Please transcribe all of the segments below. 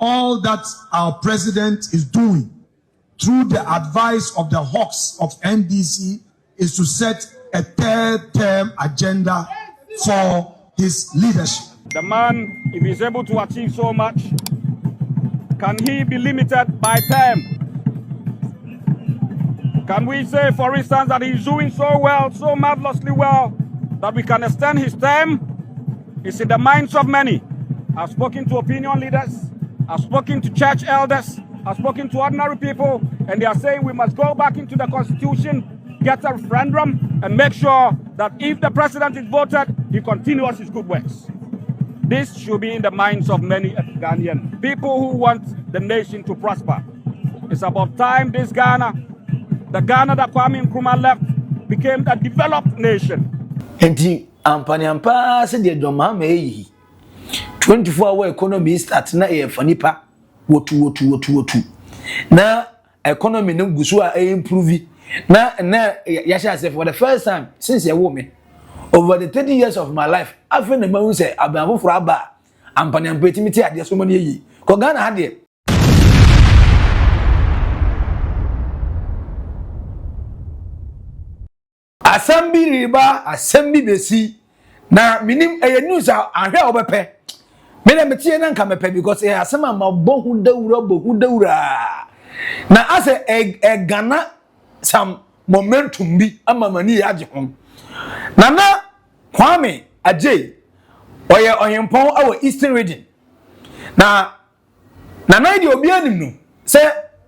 all that our president is doing through the advice of the hawks of NDC is to set a third-term agenda for his leadership. The man, if he's able to achieve so much, can he be limited by term? Can we say, for instance, that he's doing so well, so marvelously well, that we can extend his term? It's in the minds of many. I've spoken to opinion leaders, I've spoken to church elders, I've spoken to ordinary people, and they are saying we must go back into the constitution, get a referendum, and make sure that if the president is voted, he continues his good works. This should be in the minds of many Ghanaian people who want the nation to prosper. It's about time this Ghana, the Ghana that Kwame Nkrumah left, became a developed nation. Enti ampani ampa se de Mahama eyi 24-hour economy start na e fanipa wotu na economy no gusu a improve na ya sha say for the first time since you me over the 30 years of my life afi na mahu say abanfo fura ba ampani ampa timiti ade so mo ne yi ko Ghana ha de Assembly riba, assembly besi. Na minim news ahwe obepe. Me na metie na nka mepe because asema ma bohu dawura. Na ase Ghana some momentum bi ama mani age ho. Na Kwame Ajay oye oyempon awo Eastern region. Na di obi anim no se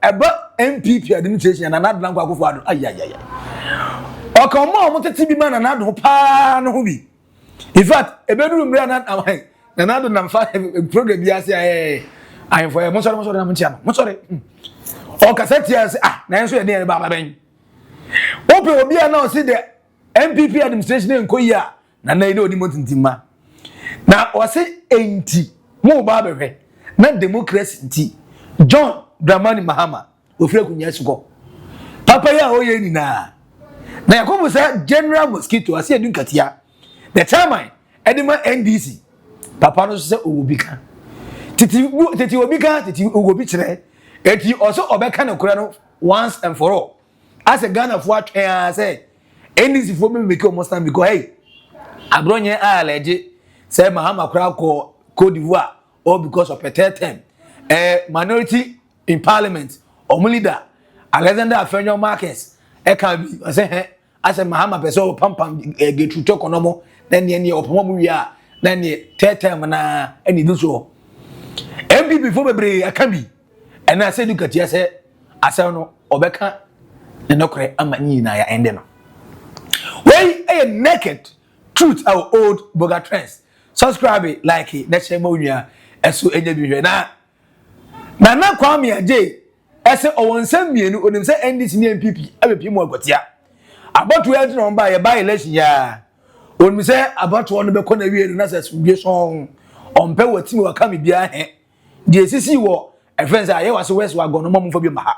eba NPP administration na nadran kwa akofo ado ayayaya. Okomo omoteti bi mana na do pa no ho bi. In fact, ebeduru mre na do na fa program bi ase ayen for mo sorry na mtia no. Mo sorry. O kaseti ase na enso ye ne ba ben. Ope obi na o see the NPP administration enkoyi a na ile oni motintima. Na o se enti mo ba behwe na democracy nti John Dramani Mahama ofre kunya suko. Papa ya o ye ni na yakobo say general mosquito ase edun katia the chairman edema NDC papa no say owobika titi obika titi owobi kire eti also obeka na kura no once and for all as a Ghana for atwen say NDC for me make almost time because hey abronye aleje say Mahama kura ko Cote d'Ivoire all because of a third term minority in parliament or leader Alexander Afenyo Marcus can be say as a Mahama person pam get to talk on then ye opomo wi a then ye third term na any do so MPP before bebre aka bi and I say look at you say asa no obeka na nokre amanyi na ya ende no wey a naked truth our old boga trends subscribe like it na share mo nua eso enya bi hwe na Kwame Ajay ese owonsam mienu onim se NDC ni NPP abepi mu agotia about we no ba ye by election ya onim se about one be kona wie na se sumie so ompe watimi waka me bia he de sisi wo e friends aye wase west wa gono mo mfa bi ma ha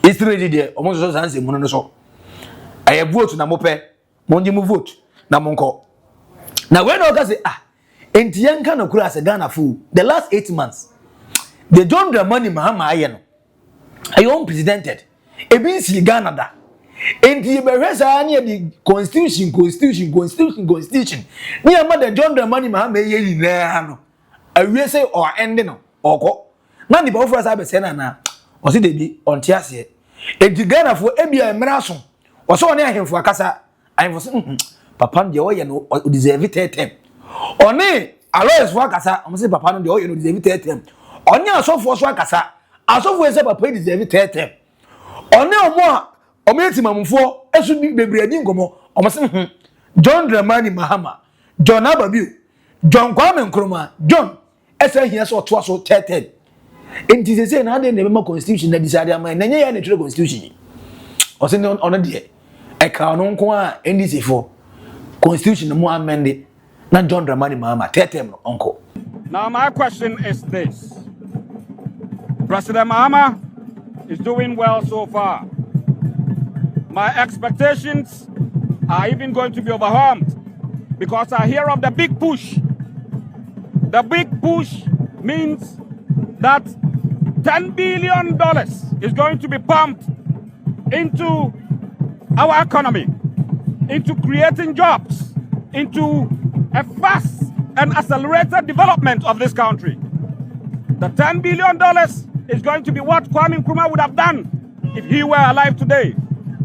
history de omo so sanse mu no so aye vote na mo pe mo ndi mu vote na mo nko na we no ka say enti yanka na kura se Ghana fu the last 8 months they don't the money Mahama aye no I own presidented. Ebi si Ghana da. Enti ye behwe sa na the constitution. Ni ama the John Dramani Mahama ye nyina no. Awie say or end no. Oko. Na ni ba ofra sa be se na. O se de bi on ti ase. Enti Ghana fo ebia emra so. O so ne ahemfo akasa. Ahemfo se papa no de o ye no deserve third term. Oni Alois fo akasa. O se papa no de o ye no deserve third term. Oni asofo so akasa. Asofo ese papa deserve third term. One omo etimamfo esu bebre adi ngomo omo se John Dramani Mahama, John Ababiu, John Kwame Nkrumah, John ese hia so to aso third term. Enti se say na de na be constitution na decide am na nye ya na tire constitution. O se ono de e ka ono nko a NDC for constitution mo amend na John Dramani Mahama third term no onko. Now my question is this. President Mahama is doing well so far. My expectations are even going to be overwhelmed because I hear of the big push. The big push means that $10 billion is going to be pumped into our economy, into creating jobs, into a fast and accelerated development of this country. The $10 billion is going to be what Kwame Nkrumah would have done if he were alive today.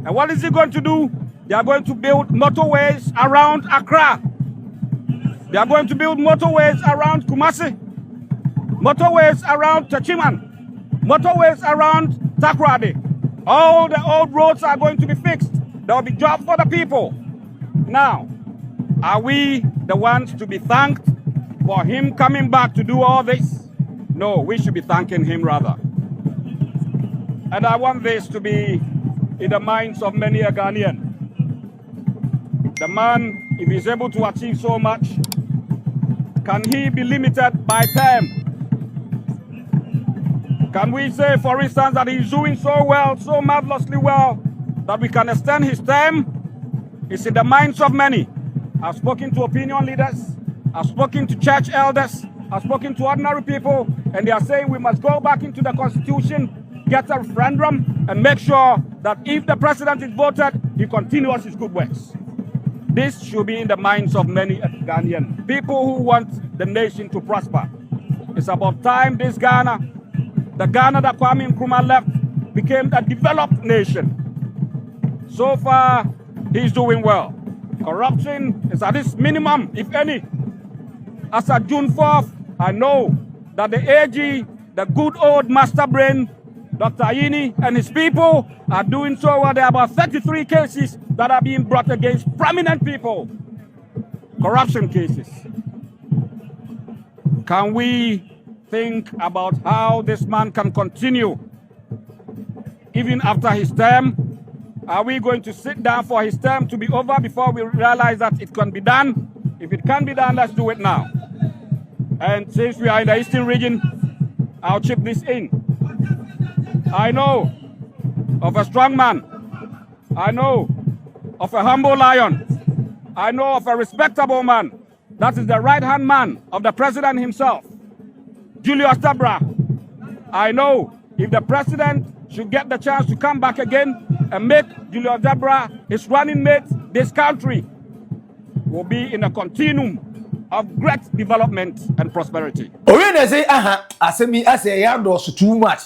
And what is he going to do? They are going to build motorways around Accra. They are going to build motorways around Kumasi, motorways around Techiman, motorways around Takoradi. All the old roads are going to be fixed. There will be jobs for the people. Now, are we the ones to be thanked for him coming back to do all this? No, we should be thanking him rather. And I want this to be in the minds of many a Ghanaian. The man, if he's able to achieve so much, can he be limited by term? Can we say, for instance, that he's doing so well, so marvelously well, that we can extend his term? It's in the minds of many. I've spoken to opinion leaders, I've spoken to church elders, I've spoken to ordinary people, and they are saying we must go back into the constitution, get a referendum, and make sure that if the president is voted, he continues his good works. This should be in the minds of many Ghanaian people who want the nation to prosper. It's about time this Ghana, the Ghana that Kwame Nkrumah left, became a developed nation. So far, he's doing well. Corruption is at its minimum, if any. As of June 4th, I know that the AG, the good old master brain, Dr. Ayini and his people are doing so well. There are about 33 cases that are being brought against prominent people. Corruption cases. Can we think about how this man can continue even after his term? Are we going to sit down for his term to be over before we realize that it can be done? If it can be done, let's do it now. And since we are in the eastern region, I'll chip this in. I know of a strong man. I know of a humble lion. I know of a respectable man. That is the right-hand man of the president himself, Julius Tabra. I know if the president should get the chance to come back again and make Julius Tabra his running mate, this country will be in a continuum of great development and prosperity. When say, asemi ase ya do too much.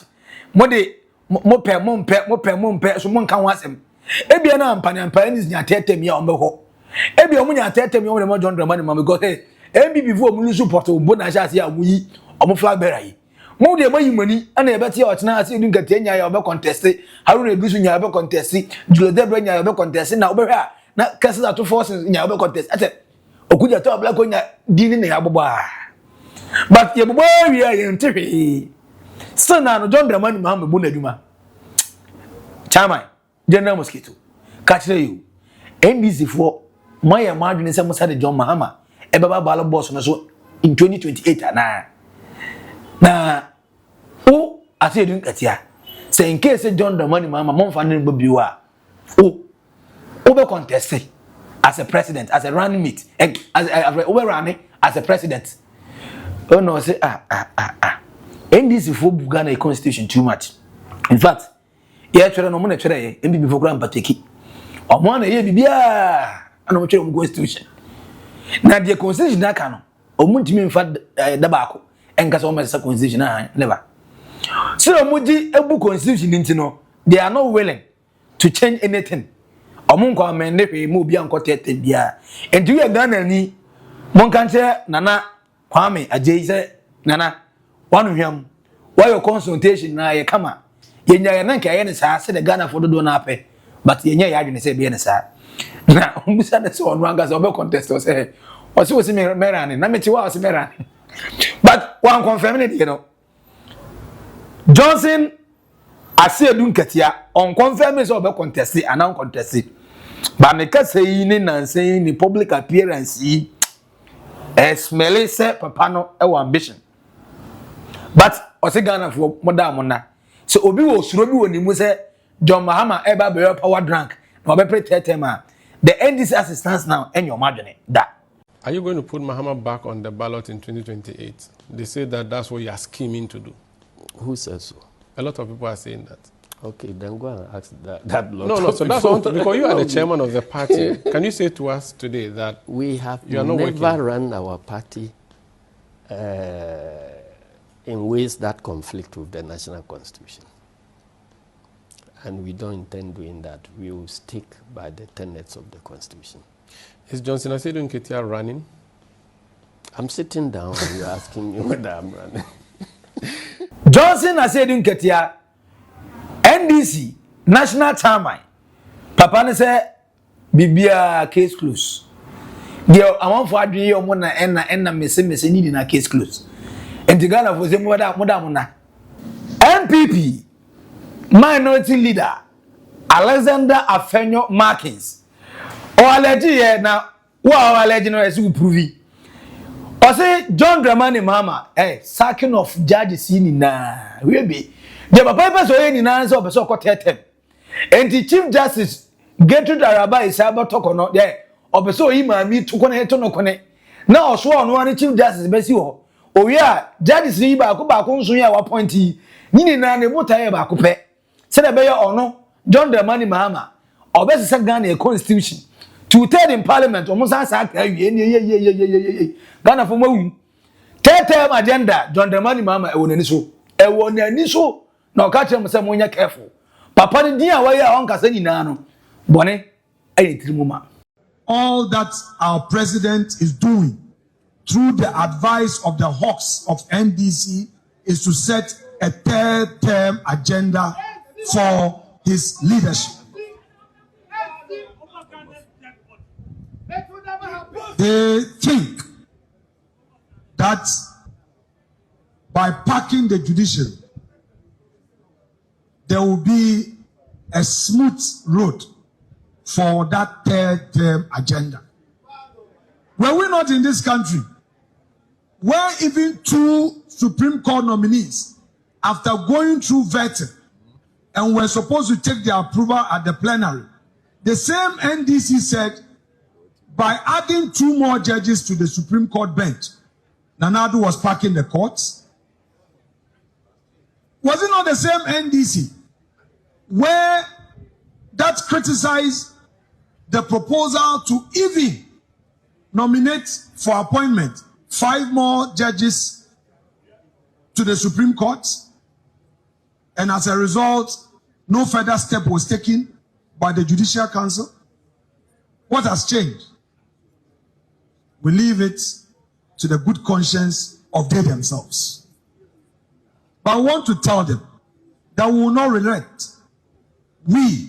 Mode mo pe so mon kan wasem. Ebia na ampa ni nya tetem ya ombeho. Ebia omu nya tetem ya mo John Dramani ma because hey, NPP before mu support obo na sha ase ya muyi omo flag bearer yi. Mo de mayi mani ana e beti ya otena ase edu nkate nya ya obe contest. Haruna Edusu nya obe contest. Julo Debra nya obe contest na obe hwa na kase that forces nya obe contest. Ate okuja to abla ko nya dini na ya bobo. But ye bobo wi ya ntwe. So now John Dramani Mahama bu na duma. Chairman, General Mosquito. Catch you. NDC for my margin say Musa John Mahama. E baba balo boss no so in 2028 na o ase edun katia. Say in case John Dramani Mahama mon fa nen biwa. O be contest as a president, as a running mate, as a president. Oh no, say NDC for Ghana constitution too much. In fact, yeah, children no money children. NPP for grand pateki. Omo na ye bibia. Ana mo children constitution. Na the constitution na ka no. Omo ntimi mfa da baako. Enka so o mesa constitution na never. So omo di ebu constitution nti no. They are not willing to change anything. Omo nko amende hwe mo bia nko tete bia. Enti we Ghana ni mon kan che nana Kwame Ajay say nana one hwam why your consultation na ye kama yenya ya nanka ye ne saa se de Ghana for do na ape but yenya ya adwene se be ne saa na umbusa na se onu anga se obe contest o se o se merane na meti wa o se merane but one confirm it you know Johnson ase edun katia on confirm se obe contest and non contest but me ka say ni nansen ni public appearance yi smell say papa no e ambition. But ose Ghana for modern na so obi wo suro bi woni mu say John Mahama eba be power drunk na obe pretend the NDC assistance now in your margin that. Are you going to put Mahama back on the ballot in 2028? They say that that's what you are scheming to do. Who says so? A lot of people are saying that. Okay, then go and ask that lot. No, so that's what, because you are the chairman of the party. Can you say to us today that we have you are not never run our party in ways that conflict with the national constitution? And we don't intend doing that. We will stick by the tenets of the constitution. Is Johnson Asedu Nketia running? I'm sitting down and you're asking me whether I'm running. Johnson Asedu Nketia, NDC, National Chairman. Papa ne say Bibia case close. There, I want for adwene yo mo na enna mese ni na case close. Enti Ghana for say mo na. NPP minority leader Alexander Afenyo Markins. O allege na wa allege no esi prove. O say John Dramani Mahama sacking of judges ni na. We be the papa so yen ni na so be so ko tetem. Enti Chief Justice Gertrude Araba is about to no there. Obeso yi maami to kone to no kone. Na oso ono ani Chief Justice be si ho. Owi a judges ni ba ko nso ya wa point yi. Nyini na ne botaye ba ko pe. Se de be ye ono John Dramani Mahama. Obese Ghana constitution. 2/3 in parliament omusa sa ka wie ye. Ghana for mawu. Term agenda John Dramani Mahama e wonani so. E wonani so na o ka chere mo se mo nya careful. Papa ni din a wa ye a on kasa nyina no. Bone ayi tirimuma. All that our president is doing through the advice of the hawks of NDC is to set a third term agenda for his leadership. They think that by packing the judiciary, there will be a smooth road for that third term agenda. Were we not in this country, where even 2 Supreme Court nominees, after going through vetting, and were supposed to take their approval at the plenary, the same NDC said, by adding 2 more judges to the Supreme Court bench, Nana Addo was packing the courts? Was it not the same NDC where that criticized the proposal to even nominate for appointment 5 more judges to the Supreme Court? And as a result, no further step was taken by the Judicial Council. What has changed? We leave it to the good conscience of they themselves. But I want to tell them that we will not relent. We,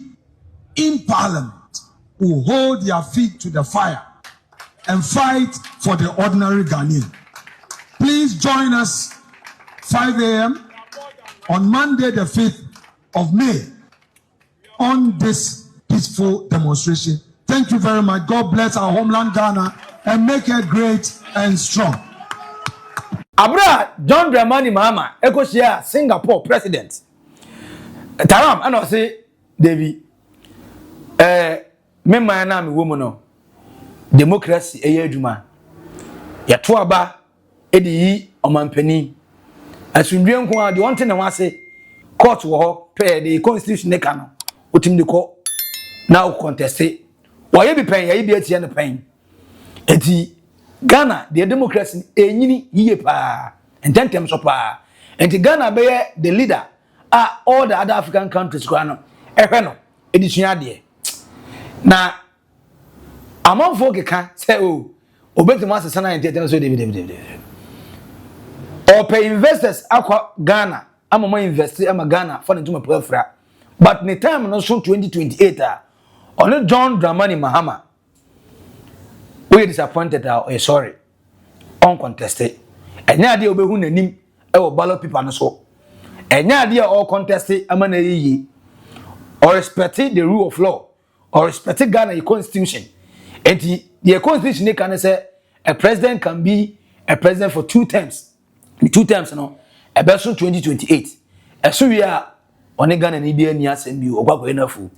in Parliament, will hold their feet to the fire and fight for the ordinary Ghanaian. Please join us 5 a.m. on Monday the 5th of May on this peaceful demonstration. Thank you very much. God bless our homeland Ghana and make it great and strong. Abra John Dramani Mahama Ekoshia Singapore president. Taram and I say David me man na me woman no democracy adwuma ya to aba edi yi omampani asundwe nko a de wonte na wase court wo ho pe the constitution ne ka no otim de ko na o contest wo ye bi pen ya bi atie ne pen enti Ghana the democracy enyini yiye pa ententem so pa enti Ghana be the leader all the other African countries ko ano ehwe no edisua de na amanfo keka say obetima asesa na ententem so de or pay investors akwa Ghana amama invest ama Ghana for ntuma prefra but the time no so 2028 only John Dramani Mahama we disappointed sorry uncontested enya ade obehu nanim e wo ballot paper no so enya ade all contested amana yiyi or respect the rule of law or respect Ghana constitution and the constitution can say a president can be a president for 2 terms. The 2 terms no ebeso 2028 eso wi a one Ghana ni bia ni asem bi ogwagwa enafu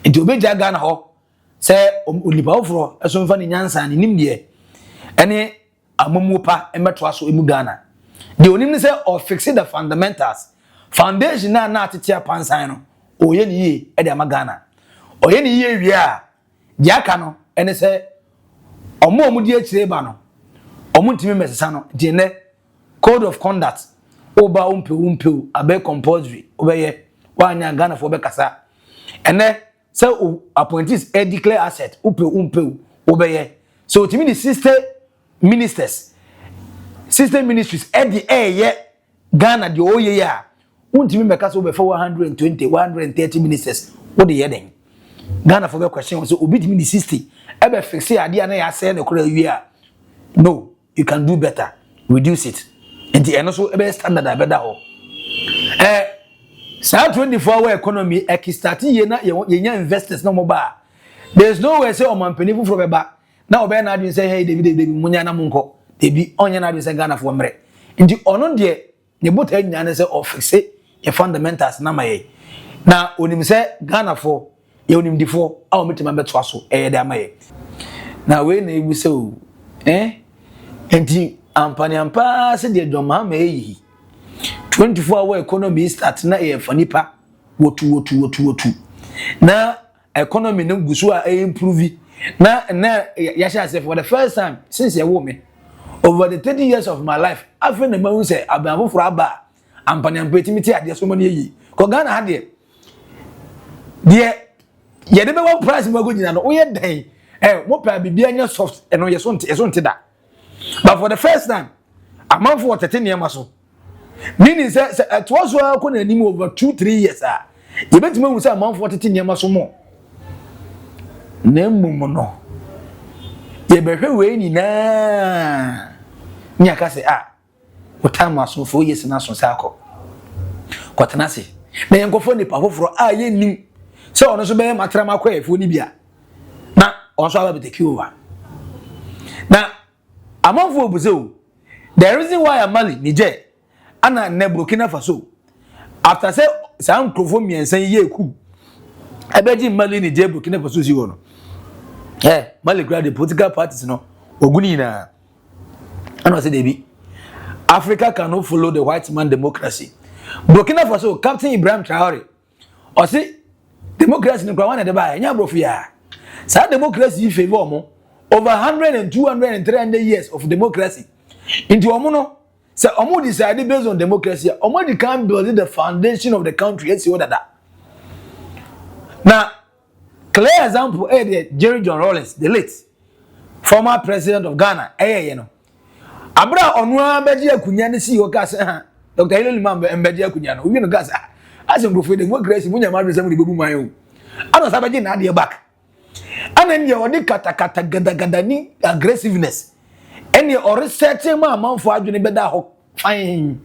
enti obeja Ghana ho say olipa ofro eso mfa ni nyansa ni nimde ene amomupa emeto aso emu Ghana the onim ni say or fix the fundamentals foundation na atetia pansan no oye ni ye e de amagana oye ni ye wi a di aka no ene se omo di akire ba no omo ntimi mesesa no di ne code of conduct oba umpe abe compulsory obeye wanya Ghana for be kasa ene se appointees e declare asset umpe obeye so timi the ministers system ministries e di ye Ghana di oye ya untimi meka so be for 120 130 ministers what the heading Ghana for be question so obi timi the 60 e be fix ade na ya say na kura wi a no you can do better reduce it and the so e be standard abeda ho sa 24-hour economy kickstart ye na ye investors no mo ba there's no way say o man penifu from eba na obe na adwin say hey David munya na monko debi onye na adwin say Ghana for mre nti ono de ne bota nya na say office ye fundamentals na maye na onim say Ghana for ye onim difo a o metima beto aso de amaye na we na ebu say o nti ampa se de Mahama eyi 24-hour economy start na e fanipa wotu na economy no gusu a improve na ya sha say for the first time since you wo me over the 30 years of my life I feel na ma say abanfo for aba ampani ampetimiti ade so mani yi ko Ghana ha de ye de be one price ma go nyina no wo ye dan mo pa bibia nya soft no ye so nte da but for the first time amanfo 30 niam so meaning say it was well ko na nim over 2-3 years you bet me hu say amanfo 30 niam so mo na mmom no ye behwe we ni na nya ka say otama so 4 years na so sa akọ kwatana se na yenkofo ni pa foforo ye nim se ono so be matrama kwa efo ni bia na onso aba beteki over na amanfo obuze o the reason why Mali Niger ana ne Burkina Faso after say some crofo miensan ye ku abeji Mali Niger Burkina Faso si wono Mali grad the political parties no oguni na ana say debi Africa cannot follow the white man democracy Burkina Faso Captain Ibrahim Traoré o say democracy ni kwa wana de ba nya brofia sa democracy favor mo over 100 and 200 and 300 years of democracy into omo no say omo decide based on democracy omo they can build the foundation of the country and see what that now clear example the Jerry John Rawlings the late former president of Ghana you know abra onu abeji akunya ne si o ka say Dr. Hilary Mambe embeji akunya no we no gas as go for democracy munya ma resem bebu man o ana sabeji na de back ana ne odi kata gada ni aggressiveness ene o research ma amanfo adwene beda ho fine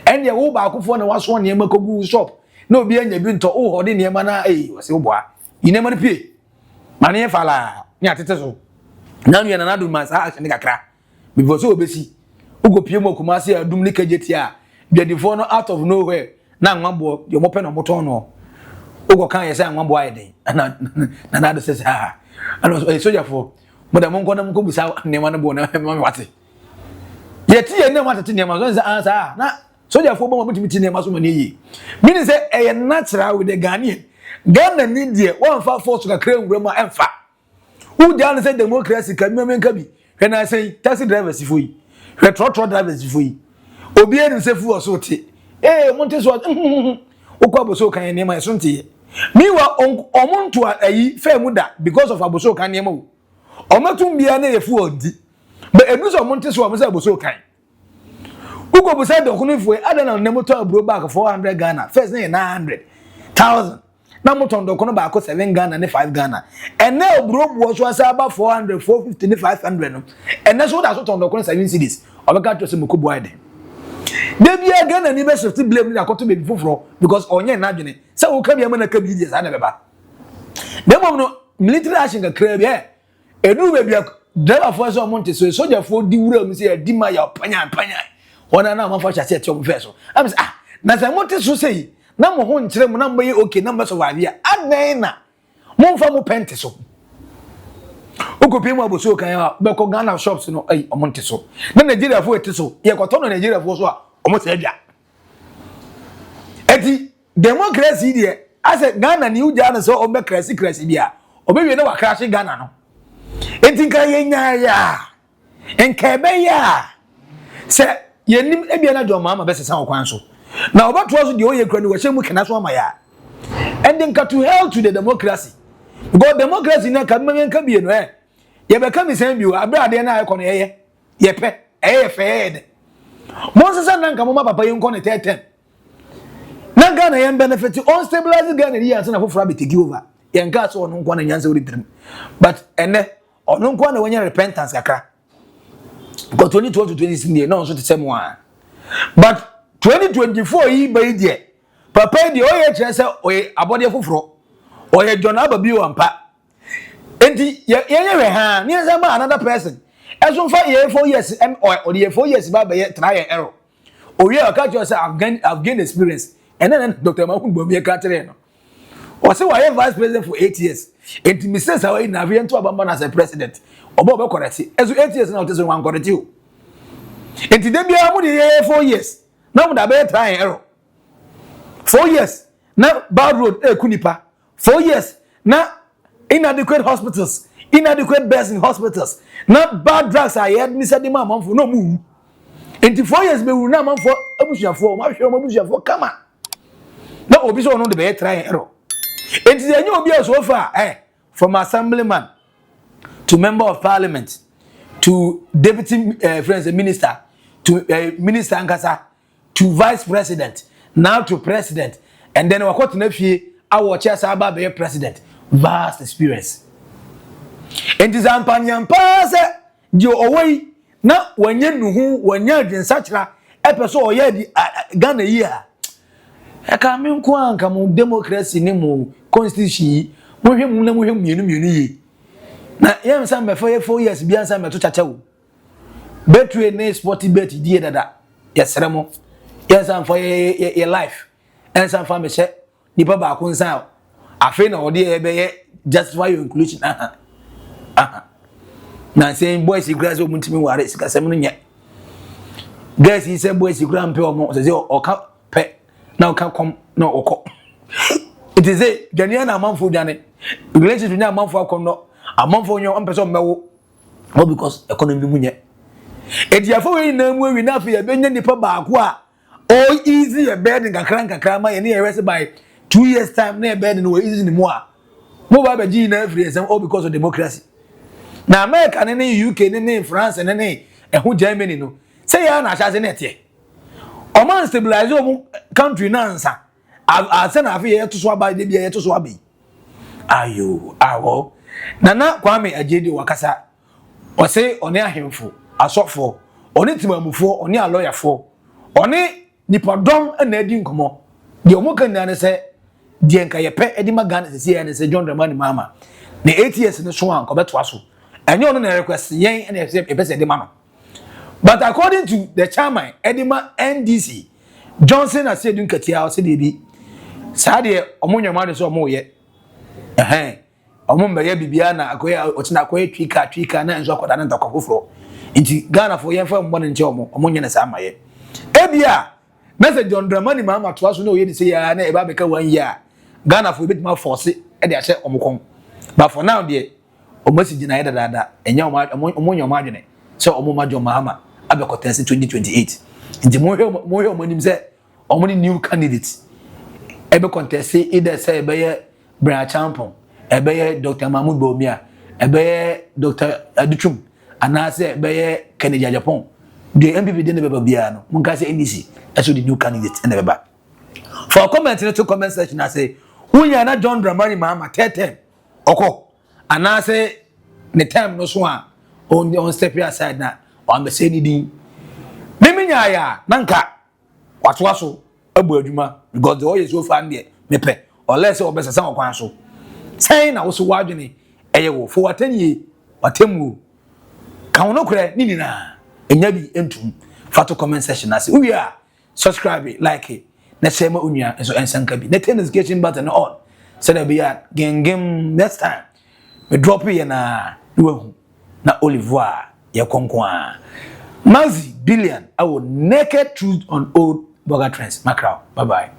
ene wo ba akofo na waso ne makogu shop na obi anya bi nto o hode ne ma na wase wo boa ine ma ne pie ma ne fala ni atete so na nu na do ma sa action ni kakra before so obesi ugo pie mo kumase adum ni kageti a biadifo no out of nowhere na nwabo yo mo pe no moton no ugo kan yesa nwabo ayeden na do say ano soldier for mo da mo nko na mo ko busa ne ma no bo na ma wate yeti ye ne wate ne ma so say na soldier for bo mo bitimi ne ma so mani yi meaning say e natural with the Ghanaian Ghana need there one fa force ka kra nwura ma emfa who dey say democracy ka me ka bi when I say taxi drivers for yi trotro drivers for yi obi enim say fu so te monte so ukwa boso kan ne ma so nte miwa omuntu ayi fe mu da because of aboso kan ne ma wo omatum bia na ye fu odi but edu so monte so am say aboso kan ukwa boso de okunu fu adana ne moto aburo back 400 Ghana first na 900,000 na moto ndo kono ba ko 7 Ghana ne 5 Ghana and na aburo bo so asa ba 400 450 ne 500 no and na so da so ndo kono 7 cities obeka to se moko boy den debia Ghana ni be shift blame ni akoto be foforo because onye na adwene se wo ka bia ma na ka bi die sa na beba dem no military action ka kra bia edu be bia driver for so monte so soldier for di wura mu se di ma ya panya ona na ma fa cha se tiom fe so am say na se monte so sei na mo ho nkire mu na mbaye okay na mbaso wa bia adan na mo fa mo pente so ukopi mu aboso kan ya be ko Ghana shops no omonte so na Nigeria fo eti so ye ko to no Nigeria fo so a omo se adwa eti democracy there as a Ghana ni uja so o be crazy bia obewie na wa crash Ghana no enti nka yenya ya enka ebe ya se yenim ebia na John Mahama be sesa okwan so na obato so de oye kura ni wo hyemu kena so ama ya and then to hell to the democracy because democracy na ka mmen ka bie no ye be ka mi san biu abrade na ayeko no ye pe fed mo sesa na nka mo papa ye nko ne 10 na Ghana yen benefit on stabilize Ghana here and na for be take over yen ka so no nko na nyanse ori trim but ene ono nko na wonya repentance kakra because 2012 to 2016 no so te same one but 2024 yi be die papa di oye chese oye abode foforo oye John Ababi wampa enti ye ha ni ma another person ezo fa ye 4 years or the 4 years ba be try error oye aka just say I've gained experience and then Dr. Mahmoud Bomi Katere no o say why vice president for 8 years enti mistakes away na we ento abamba as a president obo be correct ezo 8 years na o tese wan correct you enti de bia mu de 4 years na mu da be try error 4 years na bad road kunipa 4 years na inadequate hospitals inadequate beds in hospitals na bad drugs are administered the man for no move enti 4 years be wu na man for abusuafo ma hwe ma abusuafo kama na obi so no de be try error enti dey obi so far from assemblyman to member of parliament to deputy minister to minister ankasa to vice president now to president and then wakot na fie awo chair sa ba be president vast experience enti zampanyampa se je owei na wanye nuhu wanye adwensachra epeso oye di Ghana yi a eka me nko anka mo democracy ni mo constitution mo hwe mu na mo hwe mienu yi na yem sam me for 4 years bia sam me to chachawo betwe ne sporty bet die dada yesere mo yes am for your life and some family she nipa ba ko nsan afi na ode e be justify your inclusion na saying boys grass o muntimi ware sika sem no nye guys he say boys gram pe o mo say o ka pe na o ka kom na o ko it is a Ghanaian amanfo dane relationship ni amanfo akon no amanfo nyo ampeso mewo no because economy mu nye ediafo we na mu awi na afi ya benya nipa ba ko a all easy a bed in kakra ma ye na rest by 2 years time na bed no easy ni mo a mo ba be gi na every all because of democracy na America ne UK ne France ne ehu Germany no say ya na achase na tie o man stabilize o country na nsa ase na afi ye to so aba de bia ye to so abi ayo awo nana Kwame Ajedi wakasa o say oni ahemfo asofo oni timamufo oni aloyafo oni nipadom na adi nkomo de omo kan na se de nka ye pe edi magana se ya ne se John Dramani Mahama na 8 years ne so an ko beto aso enyo no na request yen na e be se de ma no but according to the chairman edima NDC Johnson as said nkatia o se de bi sa de omo nwama de so omo ye omo mbe ye bibia na akoya otina akoya twika na enzo akoda na ndakofofro nti Ghana for yen fa mbo ne nche omo nye na sa amaye ebia message John Dramani Mahama to aso na oye ni say ya na e ba beka 1 year Ghana for bit ma force e de ahye omukon but for now there omasi na yeda dada enya omo nyoma adwene so omo ma John Mahama abekotense 2028 nti mo hwe omanim se omo ni new candidate ebe contest either say ebe ye Brian Champon ebe ye Dr. Mahmoud Bawumia ebe ye Dr. Aduchum anase ebe ye Kennedy Japan the NPP dey never bia no mun ka say NDC as the new candidate and never for comment to comment section I say unya na John Dramani Mahama 10 oko anase the time no so on step aside na on be say ni din meminya ya nanka watwaso abu adwuma because the oil so far there mepe unless obesesa okwan so say na wo so wadwene eye wo for watanye watemu kan no kure ni na enya bi entum fato comment section na say we are subscribe like it na share ma unya so ensanka bi na notification button on so that be at gengem next time we drop here na wehu na Olivoire ye konkwa Maxi Billian our naked truth on Oldboga trends macro bye bye.